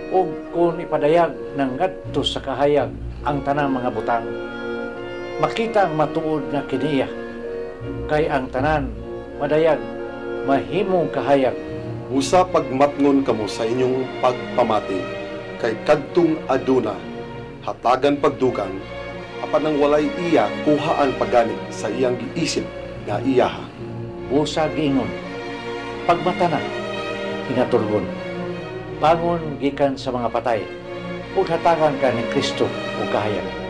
ug kung ipadayag ng ngadto sa kahayag ang tanang mga butang, makita ang matuod nga kiniya, kay ang tanan madayag mahimong kahayag. Usa pagmatngon kamo sa inyong pagpamati, kay kadtong aduna, hatagan pagdugang, apan nang walay iya kuhaan pagani sa iyang giisip nga iyaha. Busa giingon, pagmatana, hinatulgon, bangon gikan sa mga patay, ug hatagan ka ni Kristo o kahayag.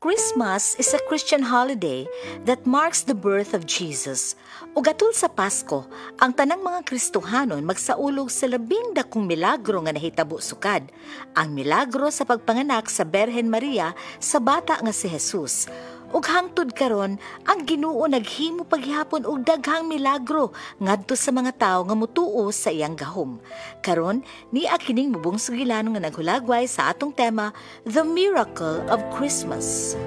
Christmas is a Christian holiday that marks the birth of Jesus. Ug atul sa Pasko, ang tanang mga Kristohanon magsaulog sa labing dakong milagro nga nahitabo sukad. Ang milagro sa pagpanganak sa Berhen Maria sa bata nga si Jesus. Ug hangtod karon, ang Ginoo naghimo paghihapon og daghang milagro ngadto sa mga tawo nga mutuo sa iyang gahom. Karon, niya kining mubong sugilanon nga naghulagway sa atong tema, The Miracle of Christmas.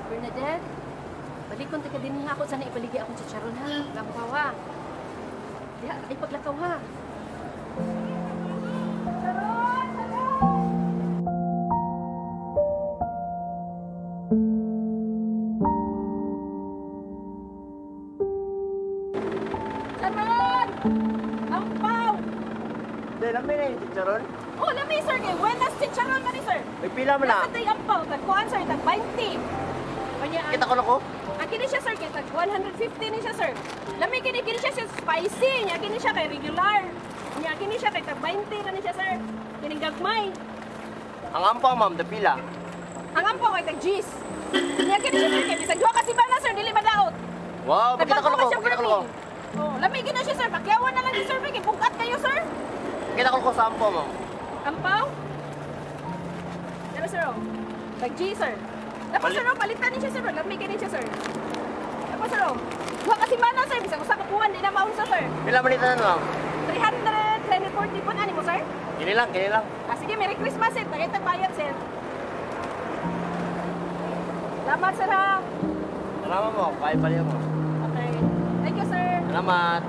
Bernadette, balik kong taga din ako. Sana ipaligi akong chicharon ha. Lampaw ha. Diha, ipaglakaw ha. Charon! Lampaw! Dahil lami na yung chicharon? Oh, lami sir. Kay buenas chicharon ka ni sir. May pila mo na. Nakatay ampaw. Tagkuhan sir. Tag-20. Kita ko na ko? Kini siya sir, kaya tag 150 ni siya sir. Lami kini siya spicy, nya kini siya kay regular. Nya kini siya kay tag 20 na ni siya sir. Kini gagmay. Ang ampaw ma'am, dapila. Ang ampaw kay tag G's. Nya kini siya sir, kay bisag duha ka simana sir, dili madaot. Wow, pakita ko na ko, pakita ko na ko. Oh, lami kini siya sir, pakyawan na lang ni sir, kay bukat kayo sir. Pakita ko na ko sa ampaw ma'am. Ampaw? Pero sir, oh. Tag G sir. Tapos sir, palitan niya sir. Lamig niya siya sir. Tapos sir, duha ka simana sir. Bisag usa ka buwan, di na maunsa sir. Pila manita na ma'am? 300, 340 po ani mo sir. Kini lang, kini lang. Sige, Merry Christmas sir. Tagaytag bayad sir. Salamat sir ha. Salamat mo, kaya pala mo. Okay. Thank you sir. Salamat.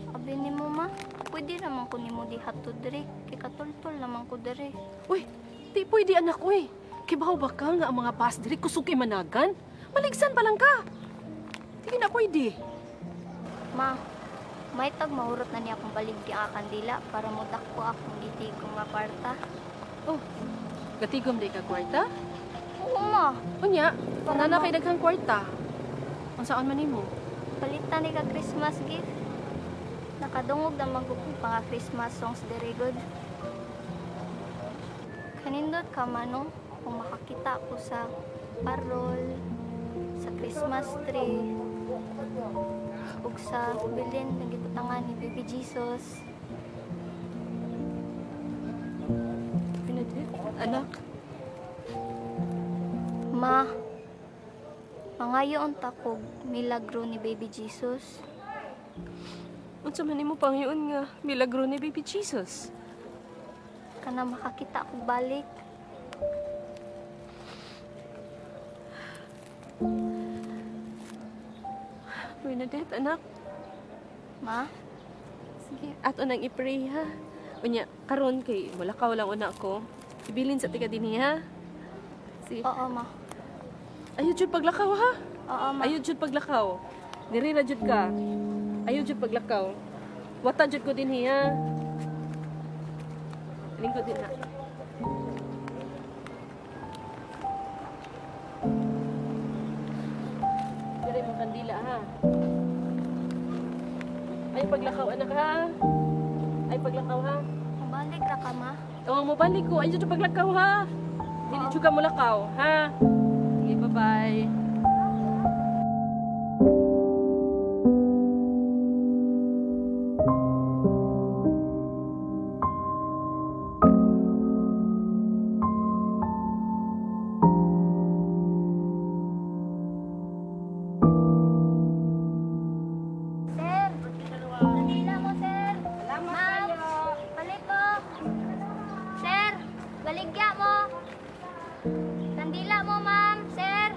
Abi ni mo ma, pwede naman ko ni mo di hatod diri. Kay katultol naman ko diri. Uy, di pwede anak ko eh. Kibaw ba ka nga ang mga bus diri kusog kay managan? Maligsan pa lang ka. Hindi na pwede. Ma, may tag mahurot na niya akong baligya ang kandila para mudak ko akong gitigong maparta. Oh, gatigom di ka kwarta? Oo ma, Unya, panana kay daghang kwarta. Ang saan man nimo? palitan ni ka Christmas gift. Nakadungog naman ko kung mga Christmas songs diri good. Kanindot ka manong kung makakita ko sa parol, sa Christmas tree, ug sa bilin na gibutangan ni Baby Jesus. Pinadit, anak. Ma, mangayoon ta kog milagro ni Baby Jesus. Unsa man nimo Panginoon nga milagro ni Baby Jesus? Kana makakita kog balik. Bernadette, anak. Ma, Sige, ato nang i-pray ha. Unya, karon kay wala ka lang una ko. Ibilin sa tika dinhi ha. Sige. oo ma. Ayud jud paglakaw ha. Oo ma. Ayud jud paglakaw. Diri ra jud ka. Ayud jud paglakaw. Wata jud ko dinhi ha. Lingkod din na. Diri mo kandila ha. Ay paglakaw anak ha. Ay paglakaw ha. Mabalik ra ka ma. Oo, mabalik ko. Ayun dyan paglakaw, ha? Dili dyan ka mulakaw, ha? Sige, bye-bye. Sir, nandila mo sir. Ma'am, balik ko. Sir, baligya mo. Nandila mo ma'am, sir.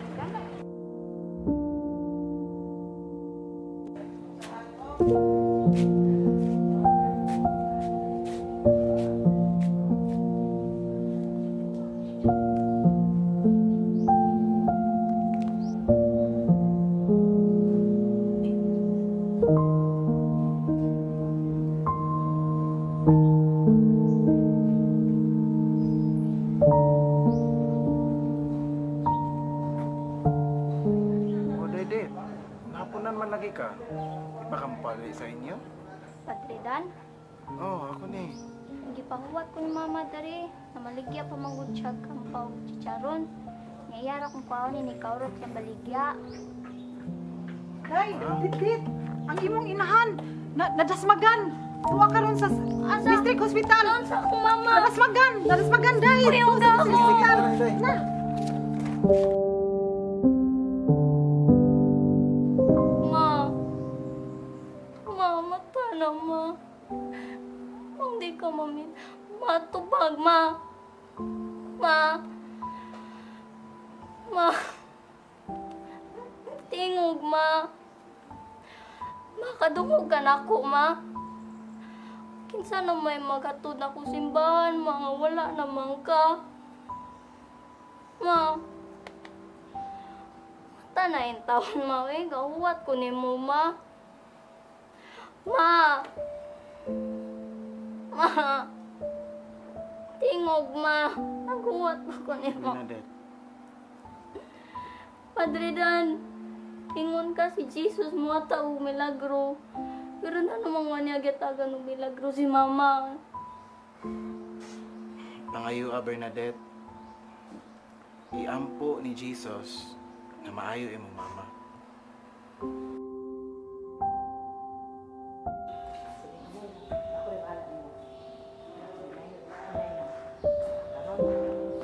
O Dede, napunan man lagi ka. Ipakampali sa inyo? Padre Dan, Oo, ako ni. gipahuwat ko ni mama dari na maligya pa manggod siya kang pao chicharon. Ngayara kong paon ni kaurot yung baligya. Day, dit. Ang imong inahan, nadasmagan. Tuwa ka ron sa district hospital. Doon sa akong mama. Nadasmagan, day. Uyong Sa ako. hospital. Na. Ma. Mata na, ma. Hindi ka mamin. Matubag, ma. Ma. Tingog, ma. Makadungog ka na ako, ma. Kinsa na may magatod na ko simbahan, mga wala naman ka. Ma. Tanayin taon, ma. Gahuwat ko ni mo, ma. Ma. Tingog, ma. Naguwat ko ni mo. Bernadette, Padre Dan, ingon ka si Jesus mo tao milagro. Pero na namang wanya gitagan ng milagro si mama. pangayo a Bernadette. Iampo ni Jesus na maayo imong mama.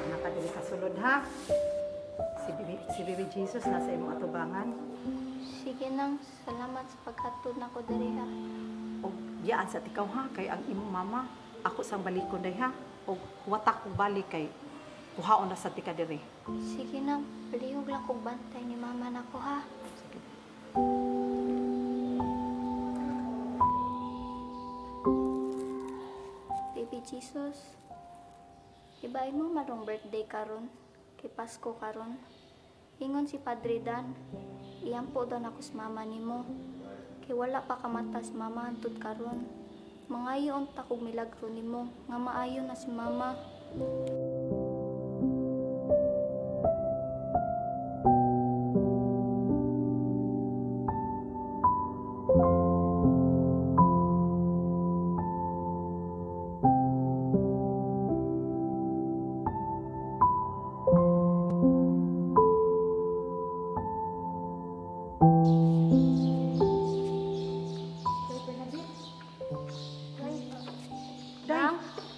Nakadili sa sulod, ha? Si Baby Jesus nasa imong atubangan. Sige nang, salamat sa paghatod na ko diri ha. O diyaan sa tikaw, ha? Kay ang imong mama, ako sang balikon, day, ha? O watak kong balik kay kuhaon na sa tika diri. Sige nang, palihog lang kong bantay ni mama na ko ha. Sige. Ibay mo marong birthday karon, kay Pasko karon. Ingon si Padre Dan, iyampo daw na kus mama nimo. Kay wala pa kamatas mama antud karon. Mangayo unta kog milagro nimo nga maayo na si mama.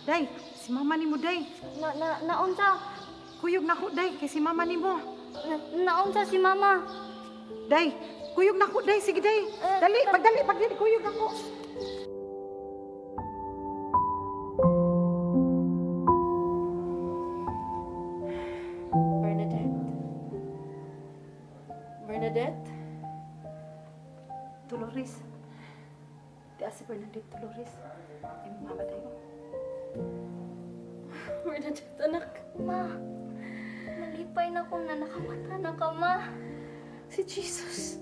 Day, si mama nimo day. Naunsa? Kuyog nako day kay si mama nimo. Naunsa si mama? Day, kuyog nako day, sige day. Dali, pagdali kuyog nako. Bernadette? Dolores. Di si Bernadette Dolores. Imo mama tayo. Bernadette, anak. Ma, nalipay na ko na nakamata na ka, ma. Si Jesus.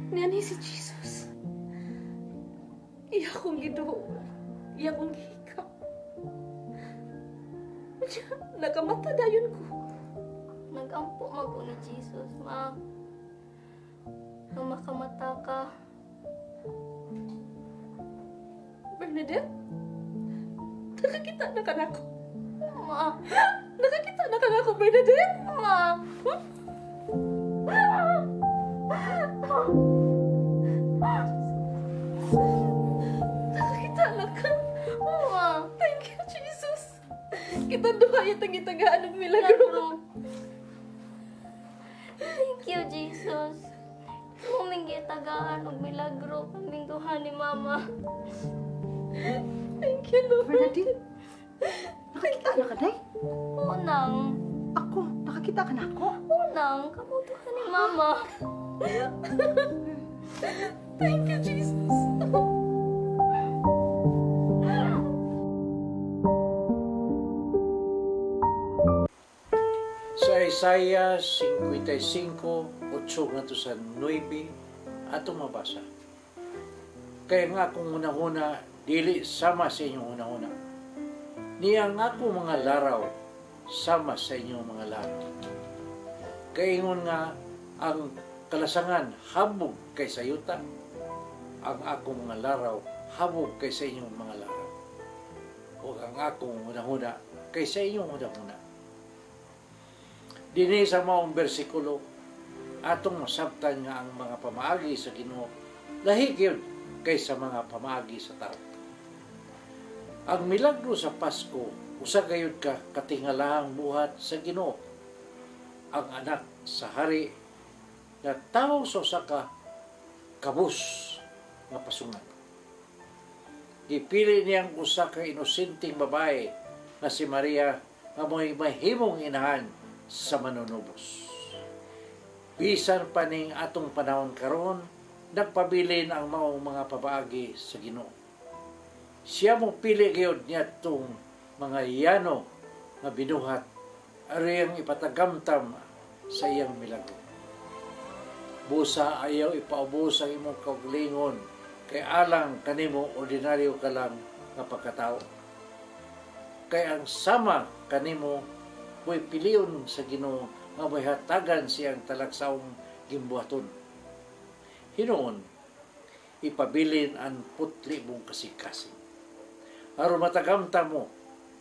Nani si Jesus. Iya kong giduo. Iya kong gihikap. Nakamata dayon ko. Nagampo mago ni Jesus, ma. Nang makamata ka. Bernadette? Nakakita na ka na ako. Ma, Nakakita na ka na ako, Bernadette. ma. Nakakita na ka. Ma. Thank you, Jesus. Kita duha yung tagi-tagaan ng milagro. Thank you, Jesus. Muminggi tagaan og milagro kaming duha ni mama. Thank you, Lord. Bernadette. Nakakita na ka day? Unang, Ako, nakakita ka na ako. unang, kamo duha ni mama. Thank you, Jesus. Sa Isaiah 55:8 nga to sa 9 atong mabasa. Kaya nga akong una-una dili sama sa inyong una-una. Niya nga akong mga laraw sama sa inyong mga laraw. Kaingon nga ang kalasangan habog kay sa yuta, ang akong mga laraw habog kay sa inyong mga laraw. O ang akong una-una kay sa inyong una-una. Dini sa maong bersikulo, atong masabtan nga ang mga pamaagi sa Ginoo lahi gyud kaysa mga pamaagi sa tao. Ang milagro sa Pasko usa gayud ka katingalahang buhat sa Ginoo. Ang anak sa hari na tawo sa usa ka kabus nga pasungan. Gipili niyang usa ka inosenteng babae nga si Maria nga mo'y mahimong inahan sa manunubos. Bisan pa ning atong panahon karon, nagpabilin ang maong mga pabaagi sa Ginoo. Siya mo pili gyud niya tong mga yano nga binuhat ariyang ipatagamtam sa iyang milagro. Busa ayaw ipaubos ang imong kaugalingon kay alang kanimo ordinaryo ka lang nga pagkatao. Kay ang sama kanimo mo'y piliyon sa Ginoo nga may hatagan siyang talagsaong gimbuhaton. Hinuon, ipabilin ang putli mong kasing-kasing. Aron matagamta mo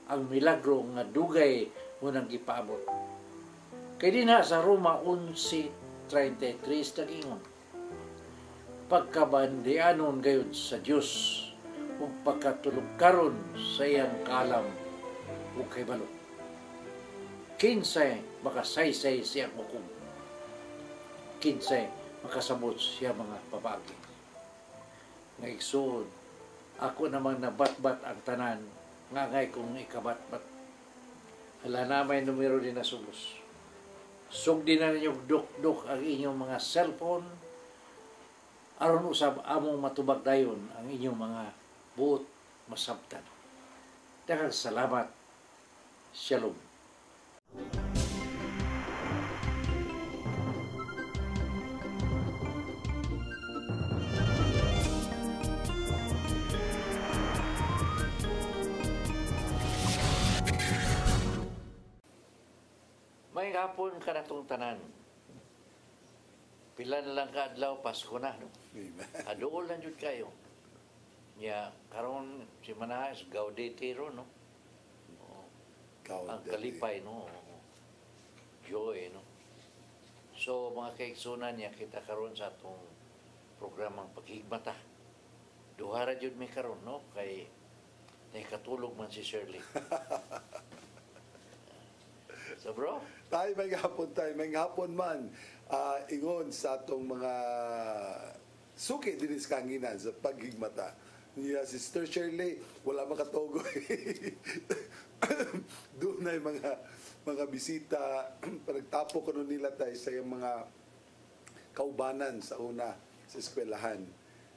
ang milagro nga dugay mo nang gipaabot. Kay dinha sa Roma 11:33 nagingon, pagkabandianon gayud sa Dios ug pagkatulog karon sa iyang kalam ug kay balo. Kinsay makasaysay siyang hukom. Kinsay makasabot siya mga babagi. Nga igsoon, ako namang nabatbat ang tanan, nga ngay kong ikabatbat. Hala na may numero din na subos. Sugdi na ninyong duk-duk ang inyong mga cellphone, aron usab among matubag dayon ang inyong mga buot masabtan. Daghang salamat Shalom. May hapon ka na itong tanan. Pila na lang ka adlaw, Pasko na. No? Adool lang jud kayo. Ya, karon si Manahas, Gaudete ro, no? Ang kalipay, no? Joy, no? So, mga kaigsunan niya, kita karon sa atong programang paghigmata. Duhara jud may karon, no? Kay katulog man si Shirley. So bro? Tayo may hapon man. Ingon sa atong mga suki dinis kanginan sa paghigmata. Niya Sister Shirley, wala makatogoy. Doon na yung mga bisita. Panagtapo ko nun nila tayo sa yung mga kaubanan sa una sa eskwelahan.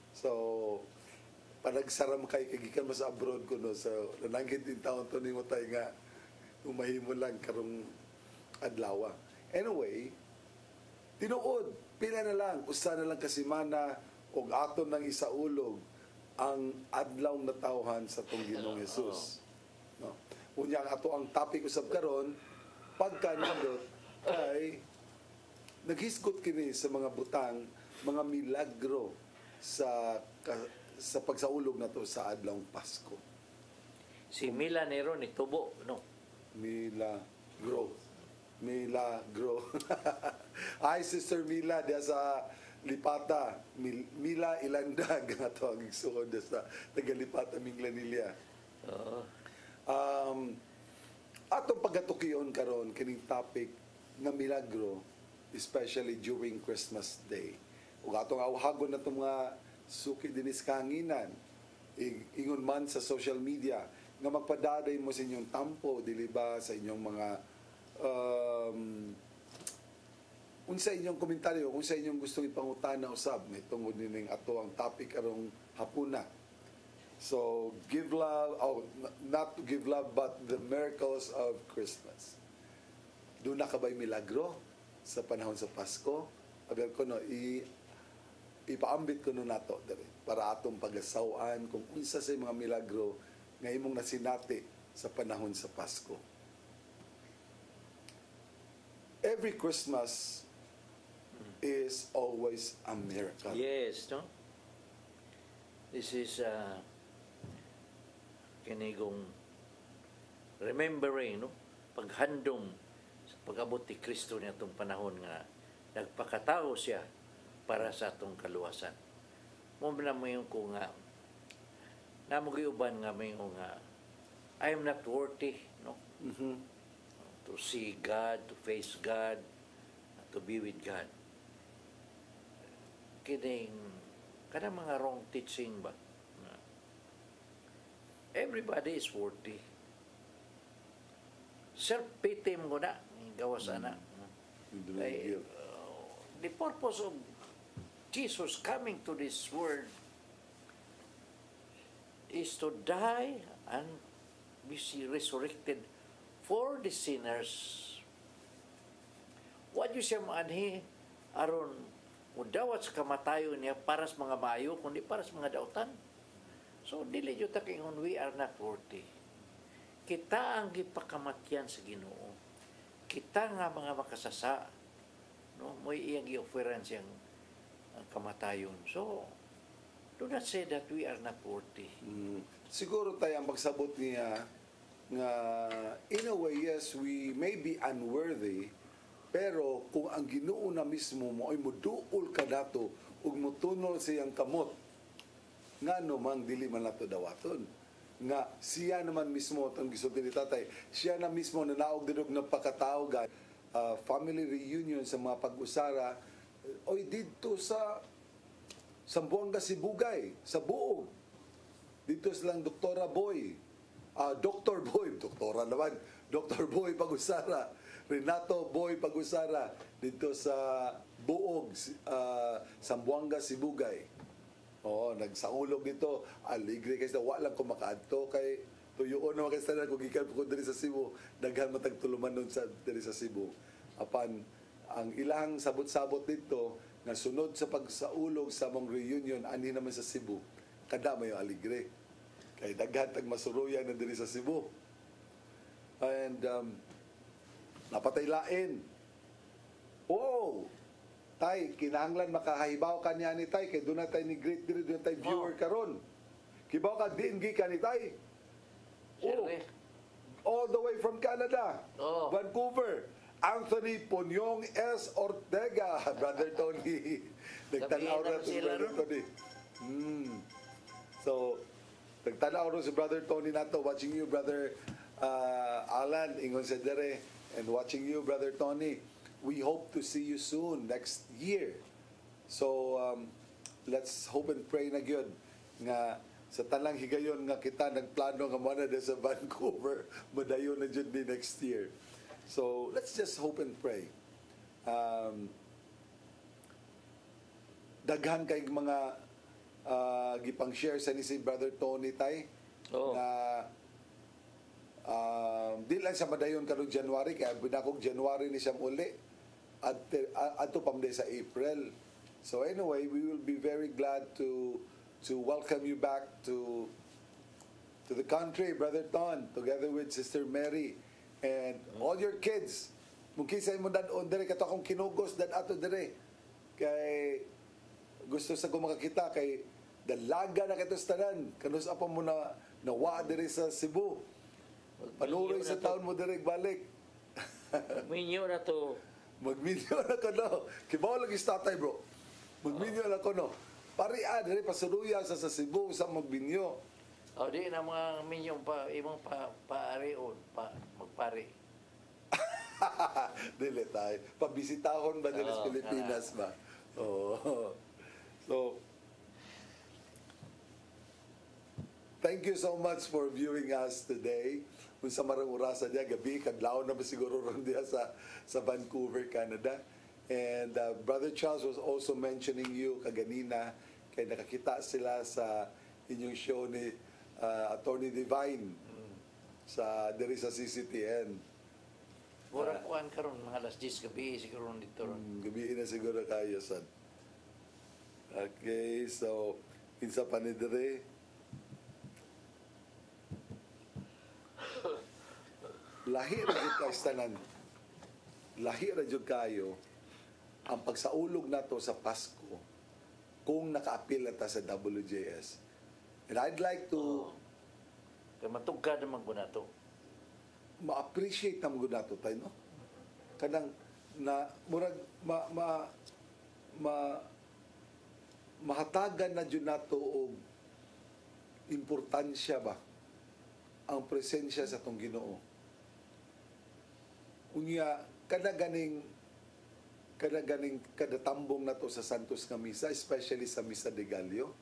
So, panagsaram kay kagikan mo sa abroad ko, no? So, nananggit din taon to ni mo tayo nga umahimo lang karong adlaw. Anyway, tinuod, pila na lang, usa na lang kasimana og aton ng isaulog ang adlaw na tawhan sa tong Ginoong Hesus. No? Unya ato ang topic usab karon pagkanindot ay naghisgot kini sa mga butang, mga milagro sa pagsaulog nato sa adlawng Pasko. Si Mila Nero ni Tubo, no? Milagro. Ay, Sister Mila, diya sa Lipata. Mila Ilandag, nga ito ang igsuon sa taga-Lipata, Minglanilla. Atong pagatukiyon karon kining topic nga milagro, especially during Christmas Day. Ug atong awhagon na itong mga suki dinis kanginan, ingon man sa social media, nga magpadaday mo sa inyong tampo, dili ba, sa inyong mga unsa inyong komentaryo, kung sa inyong gustong ipangutana usab nitong nining ato ang topic karong hapuna. So, give love, not to give love, but the miracles of Christmas. Doon na kabay milagro sa panahon sa Pasko. Agar ko no, ipaambit ko no nato dali para atong pagasawan kung unsa sa mga milagro nga imong nasinati sa panahon sa Pasko. Every Christmas is always a miracle. Yes, no? This is kinigong remembering, no? Paghandom sa pag-abot ni Kristo niya itong panahon nga nagpakatao siya para sa atong kaluwasan. Mo na mo yung kung namugiuban nga may nga I am not worthy, no? To see God, to face God, to be with God. Kining kanang mga wrong teaching ba? Everybody is worthy. Self-pity mo na, gawas na. The purpose of Jesus coming to this world is to die and be resurrected for the sinners. What you siya maanhi aron mudawat sa kamatayon niya para sa mga maayo kundi para sa mga dautan. So dili jud ta kingon we are not worthy. Kita ang gipakamatyan sa Ginoo. Kita nga mga makasasa, no, mo iyang gi-offeran siyang kamatayon. So do not say that we are not worthy. Siguro tayo ang pagsabot niya nga in a way, yes, we may be unworthy, pero kung ang Ginoo na mismo mo ay muduol ka dato ug mutunol siyang kamot, nga mang dili man nato dawaton. Nga siya naman mismo itong gisulti ni tatay, siya na mismo na naog dinog na pakatawgan, family reunion sa mga pag-usara, oy dito sa Sambuanga Sibugay, sa Buog. Dito silang Dr. Boy Pag-usara, Renato Boy Pag-usara, dito sa Buog, Sambuanga Sibugay. Oo, nagsaulog dito, aligre kasi walang kumakaadto kay tuyoon naman kay tanan kung gikan ko diri sa Cebu, daghan matag tuluman nun sa diri sa Cebu. Apan ang ilang sabot-sabot dito nga sunod sa pagsaulog sa mong reunion ani naman sa Cebu, kada mayo aligre. Kay daghan tag masuruyan na diri sa Cebu. And napatay lain. Oh, tay, kinahanglan makahibaw ka niya ni tay, kay doon na tayo ni great diri, doon tayo viewer karon. Kibaw ka, diin ka ni tay. Oh, Siyempre. all the way from Canada, Oh. Vancouver. Anthony Ponyong S. Ortega, Brother Tony. Nagtanaw na Sabihin to si sila, Brother no? Tony. So, nagtanaw rin si Brother Tony nato, watching you, Brother Alan, ingon sa dere, and watching you, Brother Tony. We hope to see you soon, next year. So, let's hope and pray na gyud nga sa tanang higayon nga kita nagplano nga mo na sa Vancouver, madayon na jud ni next year. So, let's just hope and pray. Daghan kay mga gipang share sa ni si Brother Tony tay Oo. na di lang sa madayon karong January, kaya binakog January ni siyang uli at ato pam sa April. So anyway, we will be very glad to welcome you back to the country, Brother Ton, together with Sister Mary and all your kids. Mungkin sa imo dadon dire kato akong kinugos dan ato dire. Kay gusto sa ko makakita kay dalaga na kitos tanan. Kanus apa mo na nawa dire sa Cebu. Panuloy sa taon mo dire balik. Minyo na to. Magminyo na ko no. Kibaw lagi sa tatay bro. Magminyo na ko no. Parian dire pasuluya sa Cebu sa magbinyo. O di na mga minyong pa, imong paarion, magpari. Dili tayo. Pabisitahon ba dili sa Oo, Pilipinas ba? Oo. So, thank you so much for viewing us today. Kung sa marang orasa niya, gabi, kadlaw na ba siguro ron diya sa Vancouver, Canada. And Brother Charles was also mentioning you kaganina, kay nakakita sila sa inyong show ni Attorney Divine sa diri sa CCTN. Murang kuhan karon mga alas 10 gabi siguro dito ron. Gabi na siguro kayo, son. Okay, so, kinsa pa ni dire? Lahi ra jud kayo tanan. Lahi ra jud kayo ang pagsaulog nato sa Pasko kung naka-appeal na ta sa WJS. And I'd like to Kaya matugkad naman ko na to. ma-appreciate naman ko nato tayo, no? Kanang na murag mahatagan na jud nato og importansya ba ang presensya sa tong Ginoo. Unya kada ganing kadatambong nato sa Santos nga misa, especially sa Misa de Gallo,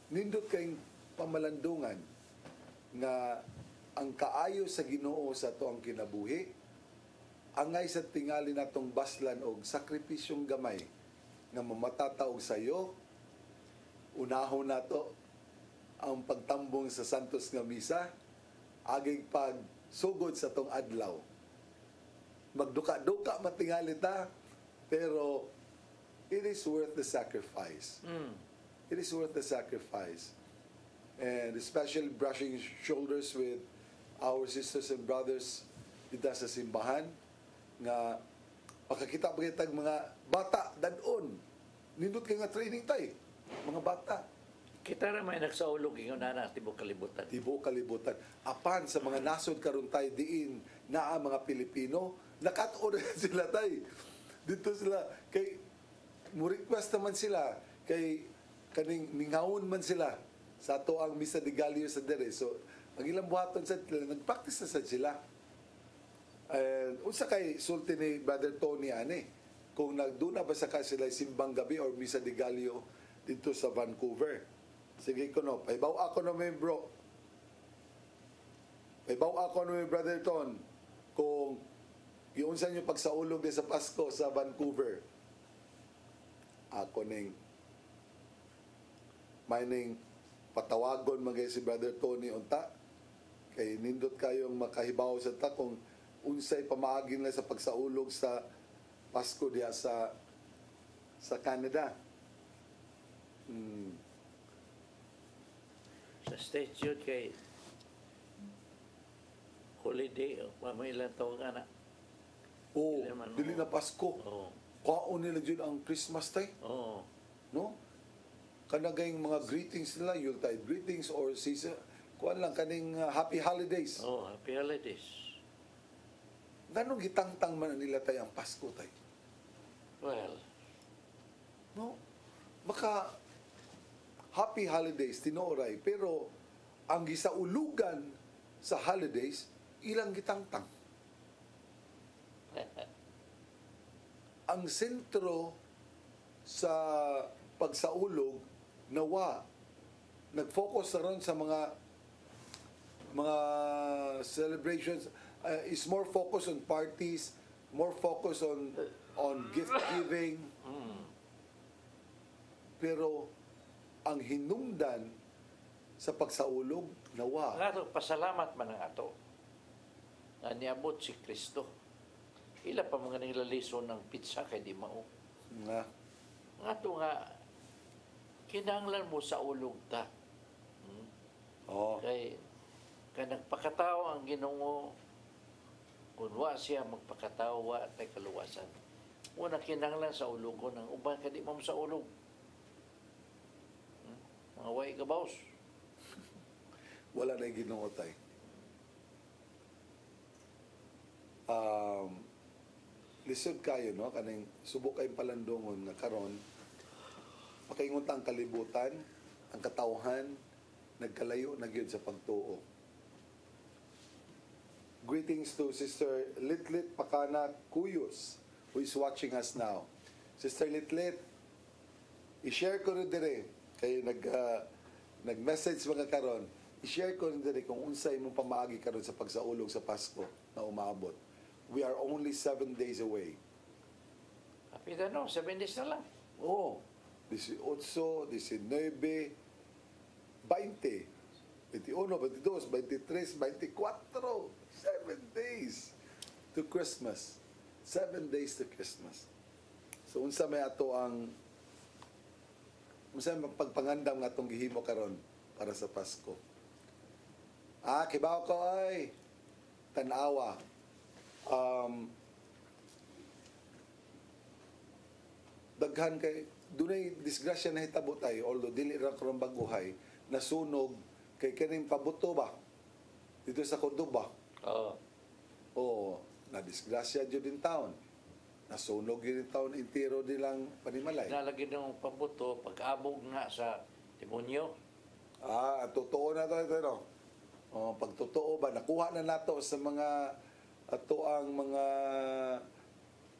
nindot kayong pamalandungan nga ang kaayo sa Ginoo sa to ang kinabuhi, angay sa tingali natong baslan og sakripisyong gamay nga mamatataog sa iyo. Unahon nato ang pagtambong sa Santos nga misa, aging pagsugod sa tong adlaw. Magduka-duka matingali ta, pero it is worth the sacrifice. It is worth the sacrifice. And especially brushing shoulders with our sisters and brothers dito sa simbahan nga makakita pa kitag mga bata dadon. Nindot kay nga training tay, mga bata. Kita na may nagsaulog ingon na tibok kalibutan. Tibo kalibutan. Apan sa mga nasod karon tay diin naa mga Pilipino, nakatuon na sila tay. Dito sila kay mo request naman sila kay kaning ningawon man sila sa ato ang Misa de Gallo sa dere. So ang ilang buhaton sa nagpractice na sa sila. And unsa kay sulti ni Brother Tony ani kung nagduna ba sa sila simbang gabi or Misa de Gallo dito sa Vancouver. Sige ko no, paibaw ako no membro. Paibaw ako no Brother Ton kung yung sa inyo pagsaulog din sa Pasko sa Vancouver. Ako ning mining patawagon magay si Brother Tony unta kay nindot kayong makahibaw sa ta kung unsay pamaagi na sa pagsaulog sa Pasko diha sa Canada. Sa statute kay holiday, may ilang taong anak. Oh, Dili man, dili oo. na Pasko. Oo. Kwaon nila dyan ang Christmas tay, Oo. no? Kanagayng mga greetings nila, Yuletide greetings or season, kuan lang kaning happy holidays. Oh, happy holidays. Ganong gitangtang man nila tay ang Pasko tay. Well, No? Baka happy holidays tinuoray pero ang gisaulugan sa holidays ilang gitangtang. Ang sentro sa pagsaulog nawa nag-focus na ron sa mga celebrations is more focused on parties, more focused on gift giving. Pero ang hinungdan sa pagsaulog nawa nga to, pasalamat man ang ato. Na niabot si Kristo. Ila pa mga nilalison ng pizza kay di mao. nga Nga to nga, kinahanglan mo sa ulog ta. oh Kay nagpakatao ang Ginoo, kung wa siya magpakatao, wa tay kaluwasan. Una kinahanglan sa ulogon ang uban kadi mo sa ulog. Mga way gabaws. wala na yung Ginoo tay. Lisod kayo no kaning subok kayong palandongon nga karon makaingon ta ang kalibutan, ang katawhan nagkalayo na gyud sa pagtuo. Greetings to Sister Litlit Pakana Cuyos who is watching us now. Sister Litlit, i-share ko rin dire kayo nag-message mga karon. I-share ko rin dire kung unsay imong pamaagi karon sa pagsaulog sa Pasko na umaabot. We are only 7 days away. Kapita no, 7 days na lang. Oh, 18, 19, 20, 21, 22, 23, 24. 7 days to Christmas. 7 days to Christmas. So unsa may ato ang unsa may pagpangandam nga atong gihimo karon para sa Pasko. Kibaw ko ay tanawa. Daghan kay dunay disgrasya na hitabo tayo although dili ra karon baguhay nasunog kay kining pabuto ba dito sa Cordoba. Oo. Na disgrasya jud din taon. Nasunog yun taon intiro nilang panimalay. Nalagyan ng pabuto, pag-abog nga sa demonyo. Totoo na to ito, no? Pagtotoo ba, nakuha na nato sa mga ato ang mga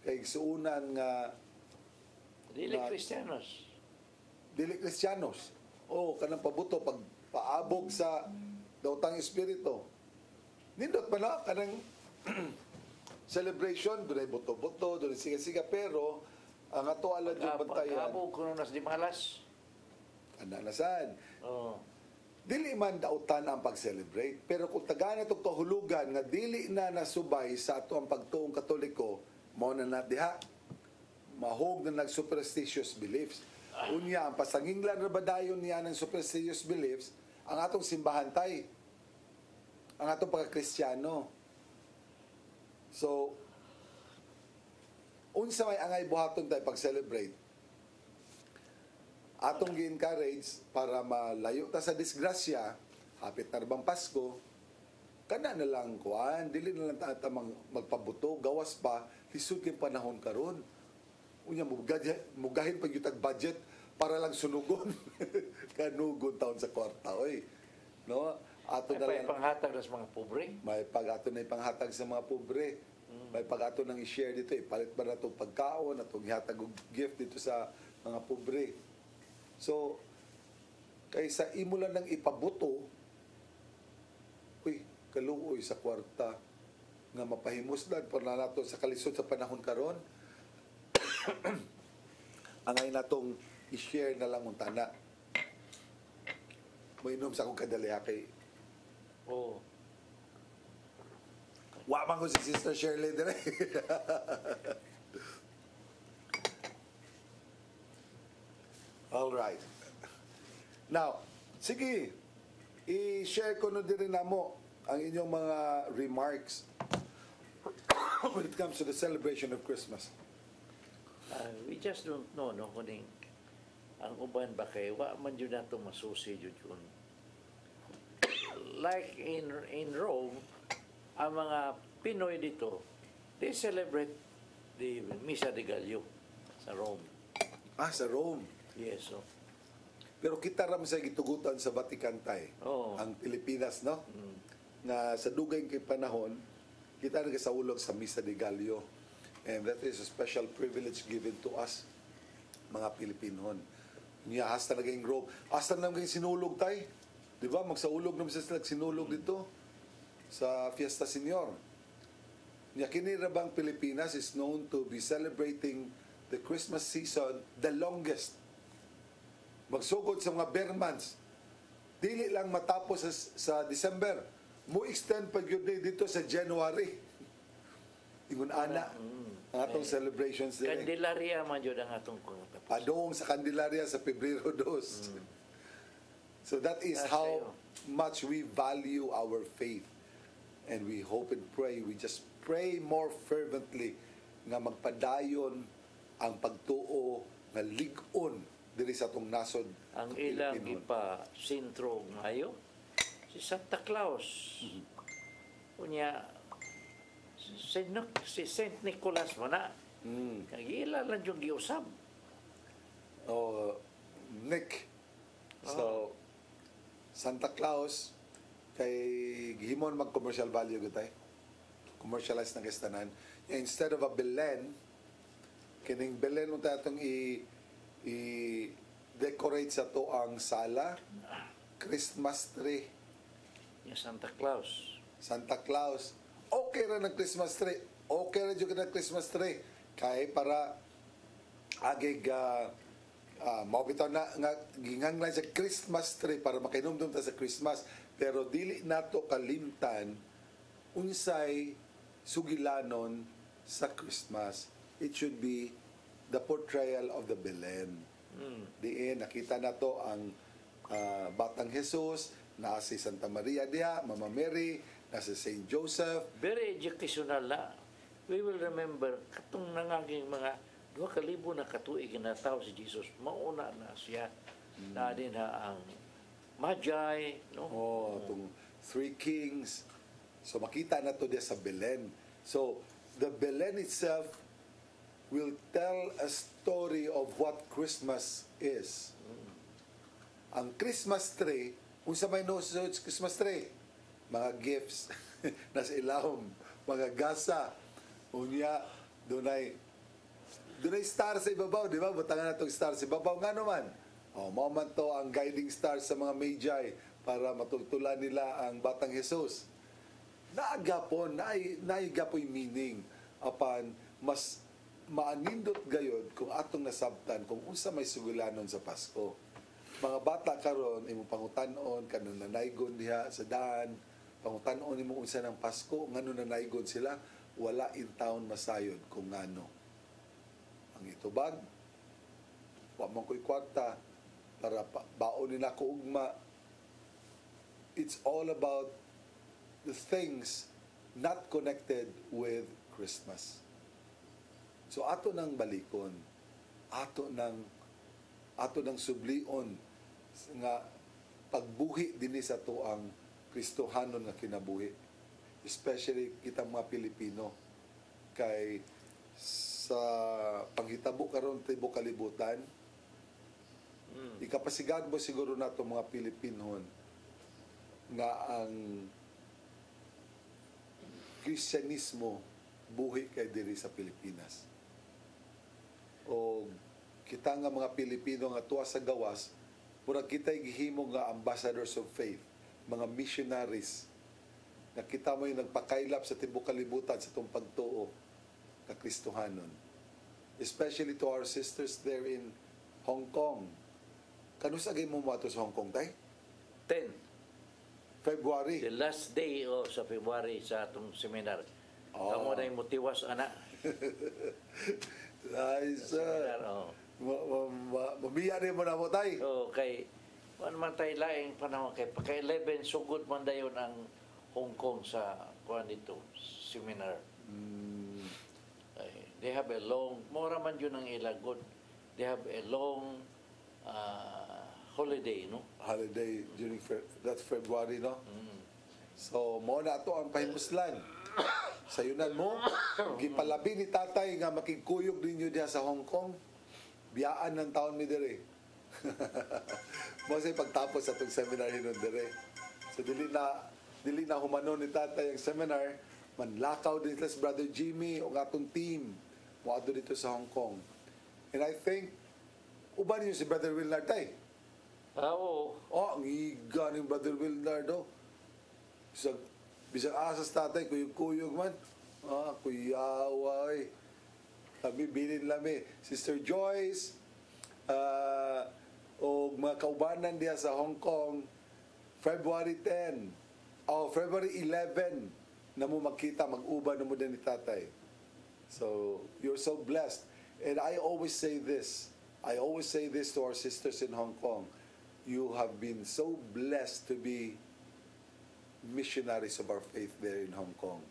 kaigsuunan nga Dili Kristiyanos. dili Kristiyanos. Kanang pabuto, pag paabog sa daotang espiritu. Nindot pa na, kanang celebration, doon ay buto-buto, doon ay siga-siga, pero ang ato ala dyan bantayan, Pag-abog kuno nas di malas. ananasan. Oo. Dili man dautan ang pag-celebrate, pero kung tagana itong kahulugan nga dili na nasubay sa ato ang pagtuong Katoliko, mao na diha, mahog na nag-superstitious beliefs. Unya, ang pasanginglan na badayon niya ng superstitious beliefs, ang atong simbahan tay, ang atong pagka-Kristiyano. So, unsa may angay buhaton tayo pag-celebrate, atong gi-encourage para malayo ta sa disgrasya, hapit na bang Pasko, kana na lang kuan, dili na lang ta magpabuto, gawas pa, lisod kay panahon karon. Unya mugahin pag yung budget para lang sunugon. Kanugon taon sa kwarta, oy. No? Ato na May lang panghatag sa mga pobre. may pag-ato na ipanghatag sa mga pobre. May pag-ato nang i-share dito, ipalit ba na itong pagkaon, atong ihatag og gift dito sa mga pobre. So, kaysa imo lang ng ipabuto, kaluoy sa kwarta nga mapahimuslan para nato sa kalisod sa panahon karon. Angay natong i-share na lang untana. Mainom sa akong kadaliha kay Oh, wa man ko si Sister Shirley dire. All right. Now, sige, i-share ko na din namo ang inyong mga remarks when it comes to the celebration of Christmas. we just don't know, no, kuning ang uban ba kay wa man yun nato masusi yun yun. Like in Rome, ang mga Pinoy dito, they celebrate the Misa de Gallo sa Rome. Sa Rome. Yes, so. Pero kita ram sa gitugutan sa Vatican tay. Oo. Ang Pilipinas, no? Na sa dugay kay panahon, kita nagasaulog sa Misa de Gallo. And that is a special privilege given to us, mga Pilipinon. Niya, hasta naging Rome. Hasta naging sinulog tay. Di ba? Magsaulog naman sila sinulog dito sa Fiesta Senior. Niya, kinirabang Pilipinas is known to be celebrating the Christmas season the longest. Magsugod sa mga bare months. Dili lang matapos sa December. Mo extend pag yun dito sa January. Ingon ana ang atong celebrations din. Candelaria man yun ang atong tapos. Adong sa Candelaria sa Pebrero 2. So that is how much we value our faith. And we hope and pray. We just pray more fervently nga magpadayon ang pagtuo nga lig-on diri sa atong nasod Ang ilang ipa sentro ngayo si Santa Claus. Unya si Saint Nicholas man na. Kag ila lang yung giusab. Nick. So Santa Claus kay gihimon mag commercial value gutay. Commercialize na kastanan. Instead of a Belen, kining Belen unta atong i-decorate sa to ang sala, Christmas tree. Yung Santa Claus. Santa Claus. Okay ra ng Christmas tree. Okay ra jud ng Christmas tree. Kay para agig mabitaw na nga ginganglan sa Christmas tree para makinumdum ta sa Christmas, pero dili nato kalimtan unsay sugilanon sa Christmas. It should be the portrayal of the Belen. Diin nakita nato ang batang Jesus, na si Santa Maria diha, Mama Mary, na si Saint Joseph. Very educational na. We will remember katong nangaging mga 2,000 na katuig na tao si Jesus. Mauna na siya. Na din ha ang Magi, no? Itong Three Kings. So makita na to diya sa Belen. So the Belen itself will tell a story of what Christmas is. Ang Christmas tree, unsa may nosod sa Christmas tree? Mga gifts nasa ilawom, mga gasa. Unya, dunay star sa ibabaw, di ba? Butangan na itong star sa ibabaw. Nga naman, mao man to ang guiding star sa mga Magi para matultulan nila ang batang Jesus. Naagapon, naigapoy meaning apan mas maanindot gayod kung atong nasabtan kung unsa may sugulanon sa Pasko. Mga bata karon imong pangutanon kanang nanaygon diha sa daan, pangutanon imong unsa ng Pasko, ngano nanaygon sila, wala in town masayod kung ngano. Ang itubag, wa man ko'y kwarta para baon nila ko ugma. It's all about the things not connected with Christmas. So ato nang balikon, ato nang sublion nga pagbuhi dinhi sa to ang Kristohanon nga kinabuhi. Especially kita mga Pilipino kay sa panghitabo karon tibuok kalibutan. Ikapasigad mo siguro nato mga Pilipinon nga ang Kristyanismo buhi kay diri sa Pilipinas. O kita nga mga Pilipino nga tuwa sa gawas, murag kita'y gihimo nga ambassadors of faith, mga missionaries, na kita mo yung nagpakailap sa tibuok kalibutan sa itong pagtuo na Kristohanon. Especially to our sisters there in Hong Kong. Kanus agay mo mato sa Hong Kong, tay? 10. February. The last day sa February sa atong seminar. Kamo na yung motiwas, ana. Nice. Seminar, oh. Mabiya rin mo na mo tay. So, kay ano man tayo laing panahon kay pagka 11 sugod man dayon ang Hong Kong sa kuan dito seminar. They have a long, mora man yun ang ilagod. They have a long holiday, no? Holiday during that's February, no? So, mo na to ang pahimuslan. Sayunan mo, gipalabi ni tatay nga makigkuyog ninyo diha sa Hong Kong. Biyaan ng taon mi dire. Mo say pagtapos sa tong seminar hinon dire. So dili na humanon ni tatay ang seminar, manlakaw din sa Brother Jimmy o atong team moadto dito sa Hong Kong. And I think uban niyo si Brother Willard tay. Oo. Ang iga ni Brother Willard do. Bisag asas tatay kuyog-kuyog man. Kuyaway. Kami bilin lami. Sister Joyce, o mga kaubanan diya sa Hong Kong, February 10, February 11, na mo magkita, mag-uban na mo din ni tatay. So, you're so blessed. And I always say this to our sisters in Hong Kong. You have been so blessed to be missionaries of our faith there in Hong Kong.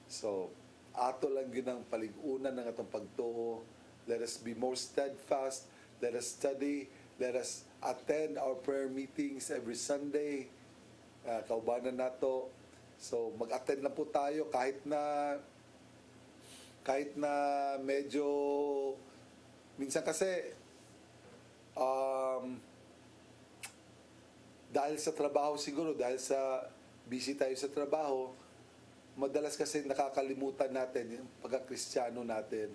So, ato lang yun ang paligunan ng atong pagtuo. Let us be more steadfast. Let us study. Let us attend our prayer meetings every Sunday. Kaubanan nato. So, mag-attend lang po tayo kahit na medyo minsan kasi dahil sa trabaho siguro, dahil sa busy tayo sa trabaho, madalas kasi nakakalimutan natin yung pagka-Kristiyano natin,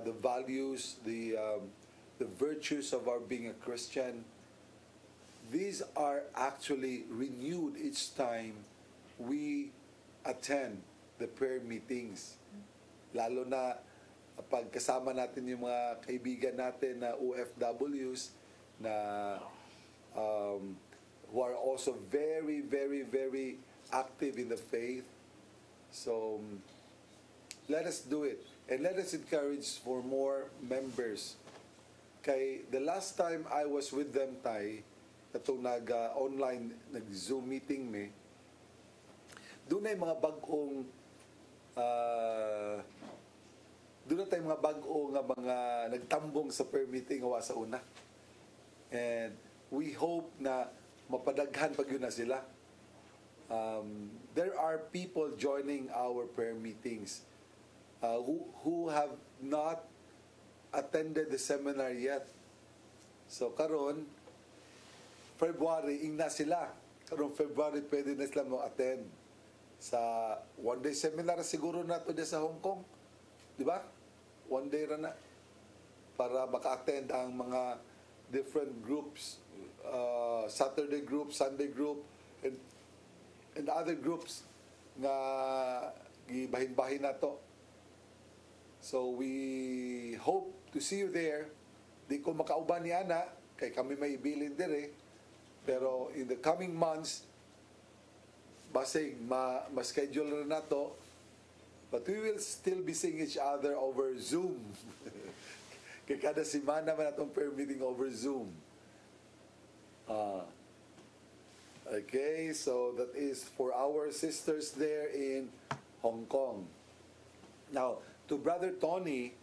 the values, the virtues of our being a Christian. These are actually renewed each time we attend the prayer meetings. Lalo na pag kasama natin yung mga kaibigan natin na OFWs na who are also very, very, very active in the faith. So, let us do it. And let us encourage for more members. Kay the last time I was with them, tay, katong nag-online, nag-Zoom meeting me, doon ay mga bagong doon na tayo mga bago nga mga nagtambong sa prayer meeting awa sa una. And we hope na mapadaghan pag yun na sila. There are people joining our prayer meetings who have not attended the seminar yet. So karon February ing na sila. Karon February pwede na sila mo-attend sa one day seminar siguro na to sa Hong Kong. Di ba? One day ra na para maka-attend ang mga different groups, Saturday group, Sunday group, and other groups nga gibahin-bahin na to. So we hope to see you there. Di ko makauban ni ana kay kami may ibilin dire, pero in the coming months basig ma-schedule na to. But we will still be seeing each other over Zoom. Kaya kada semana man atong prayer meeting over Zoom. Okay, so that is for our sisters there in Hong Kong. Now, to Brother Tony